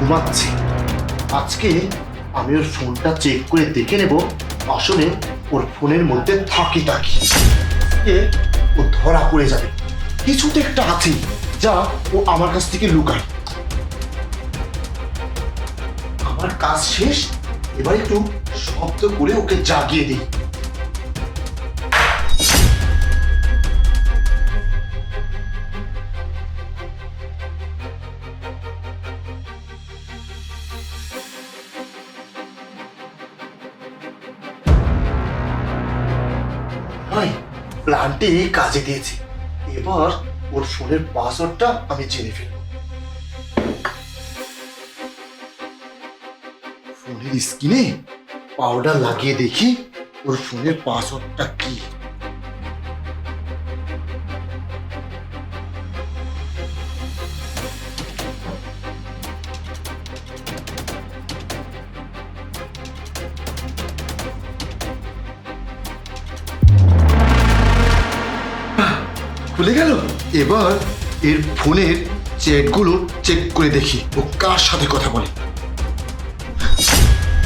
ঘুমাচ্ছে। আজকে আমি ওর ফোনটা চেক করে দেখে নেব আসলে ওর ফোনের মধ্যে থাকি ও ধরা পড়ে যাবে। কিছু তো একটা আছে যা ও আমার কাছ থেকে লুকায়। আমার কাজ শেষ, এবার একটু শব্দ করে ওকে জাগিয়ে দিই। প্ল্যানটি কাজে দিয়েছে। এবার ওর ফোনের পাসওয়ার্ডটা আমি জেনে ফেলব। ফোনের স্ক্রিনে পাউডার লাগিয়ে দেখি ওর ফোনের পাসওয়ার্ডটা কি। খুলে গেল। এবার এর ফোনের চ্যাটগুলো চেক করে দেখি ও কার সাথে কথা বলে।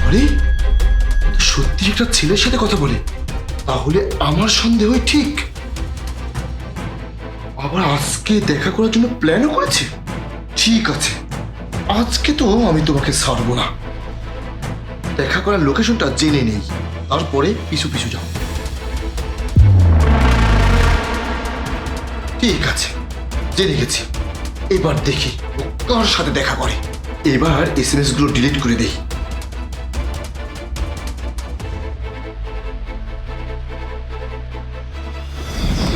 আরে সত্যি একটা ছেলের সাথে কথা বলে, তাহলে আমার সন্দেহই ঠিক। আবার আজকে দেখা করার জন্য প্ল্যানও করেছে। ঠিক আছে, আজকে তো আমি তোমাকে ছাড়বো না। দেখা করার লোকেশনটা জেনে নেই, তারপরে পিছু পিছু যাও। ঠিক আছে, জেনে গেছি। এবার দেখি ও কার সাথে দেখা করে। এবার এসএমএস গুলো ডিলিট করে দেই।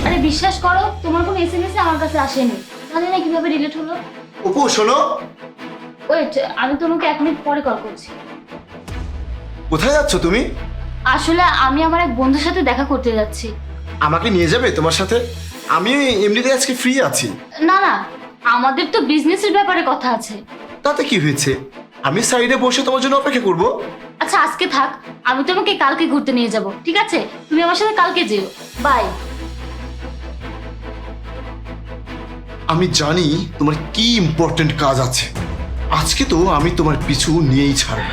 আরে বিশ্বাস করো, তোমার কোনো এসএমএস আমার কাছে আসেনি। জানি না কিভাবে ডিলিট হলো। অপু শোনো। ওয়েট, আমি তোমাকে 1 মিনিট পরে কল করছি। কোথায় যাচ্ছ তুমি? আসলে আমি আমার এক বন্ধুর সাথে দেখা করতে যাচ্ছি। আমাকে নিয়ে যাবে তোমার সাথে? আমি এমনিতে আজকে ফ্রি আছি। না না, আমাদের তো বিজনেসের ব্যাপারে কথা আছে। তাতে কি হয়েছে, আমি সাইডে বসে তোমার জন্য অপেক্ষা করব। আচ্ছা আজকে থাক, আমি তোমাকে কালকে ঘুরতে নিয়ে যাব, ঠিক আছে? তুমি আমার সাথে কালকে যেও। বাই। আমি জানি তোমার কি ইম্পর্টেন্ট কাজ আছে। আজকে তো আমি তোমার পিছু নিয়েই ছাড়ব।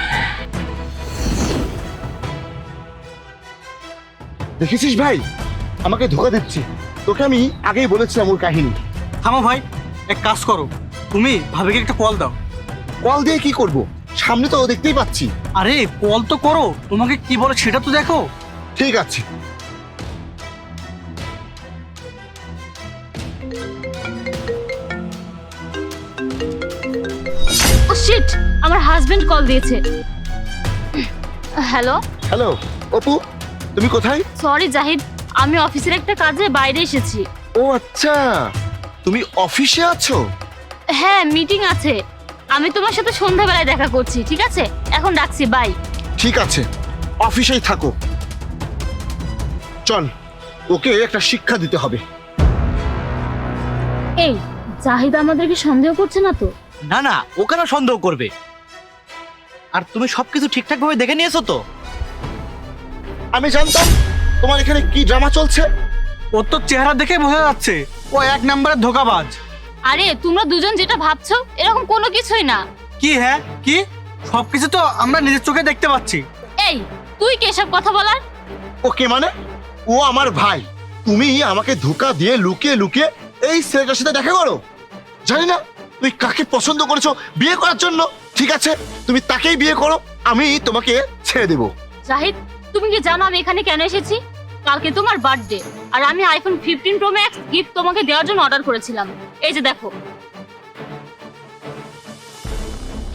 দেখেছিস ভাই, আমাকে ধোকা দিচ্ছি। তোকে আমি আগেই বলেছিলাম ওর কাহিনী। থামো ভাই, এক কাজ করো, তুমি ভাবিকে একটা কল দাও। কল দিয়ে কি করব? সামনে তো দেখতেই পাচ্ছি। আরে কল তো করো, তোমাকে কি বলে সেটা তো দেখো। ঠিক আছে। ও শিট, আমার হাজবেন্ড কল দিয়েছে। হ্যালো। হ্যালো অপু, তুমি কোথায়? সরি জাহিদ, আমি অফিসের একটা কাজে বাইরে এসেছি। ও আচ্ছা, তুমি অফিসে আছো? হ্যাঁ, মিটিং আছে। আমি তোমার সাথে সন্ধ্যাবেলায় দেখা করছি, ঠিক আছে? এখন রাখছি, বাই। ঠিক আছে, অফিসেই থাকো। চল, ওকে একটা শিক্ষা দিতে হবে। এই জাহিদ আমাদেরকে সন্দেহ করছে না তো? না না, ও কেন সন্দেহ করবে? আর তুমি সবকিছু ঠিকঠাক ভাবে দেখে নিয়েছো তো? আমি জানতাম তোমার এখানে কি ড্রামা চলছে। ওর তো চেহারা দেখে বোঝা যাচ্ছে ও 1 নম্বরের ধোঁকাবাজ। আরে তোমরা দুজন যেটা ভাবছো এরকম কোনো কিছুই না। কি? হ্যাঁ কি? সবকিছু তো আমরা নিজের চোখে দেখতে পাচ্ছি। এই তুই কি এসব কথা বলার? ওকে মানে ও আমার ভাই, তুমি আমাকে ধোঁকা দিয়ে লুকিয়ে লুকিয়ে এই ছেলেটার সাথে দেখা করো। জানি না তুই কাকে পছন্দ করেছো বিয়ে করার জন্য। ঠিক আছে, তুমি তাকেই বিয়ে করো, আমি তোমাকে ছেড়ে দেবো। জাহিদ, তুমি কি জানো আমি এখানে কেন এসেছি? কালকে তোমার বার্থডে, আর আমি আইফোন 15 প্রো ম্যাক্স গিফট তোমাকে দেওয়ার জন্য অর্ডার করেছিলাম। এই যে দেখো,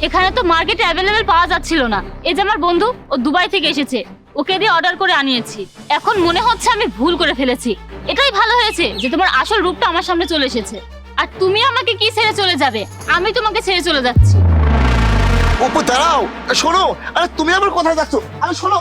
এখানে তো মার্কেটে অ্যাভেলেবেল পাওয়া যাচ্ছিল না। এই যে আমার বন্ধু, ও দুবাই থেকে এসেছে, ওকে দিয়ে অর্ডার করে আনিয়েছি। এখন মনে হচ্ছে আমি ভুল করে ফেলেছি। এটাই ভালো হয়েছে যে তোমার আসল রূপটা আমার সামনে চলে এসেছে। আর তুমি আমাকে কি ছেড়ে চলে যাবে? আমি তোমাকে ছেড়ে চলে যাচ্ছি। অপু দাঁড়াও, শোনো। আরে তুমি আমার কোথায় যাচ্ছ? আরে শোনো।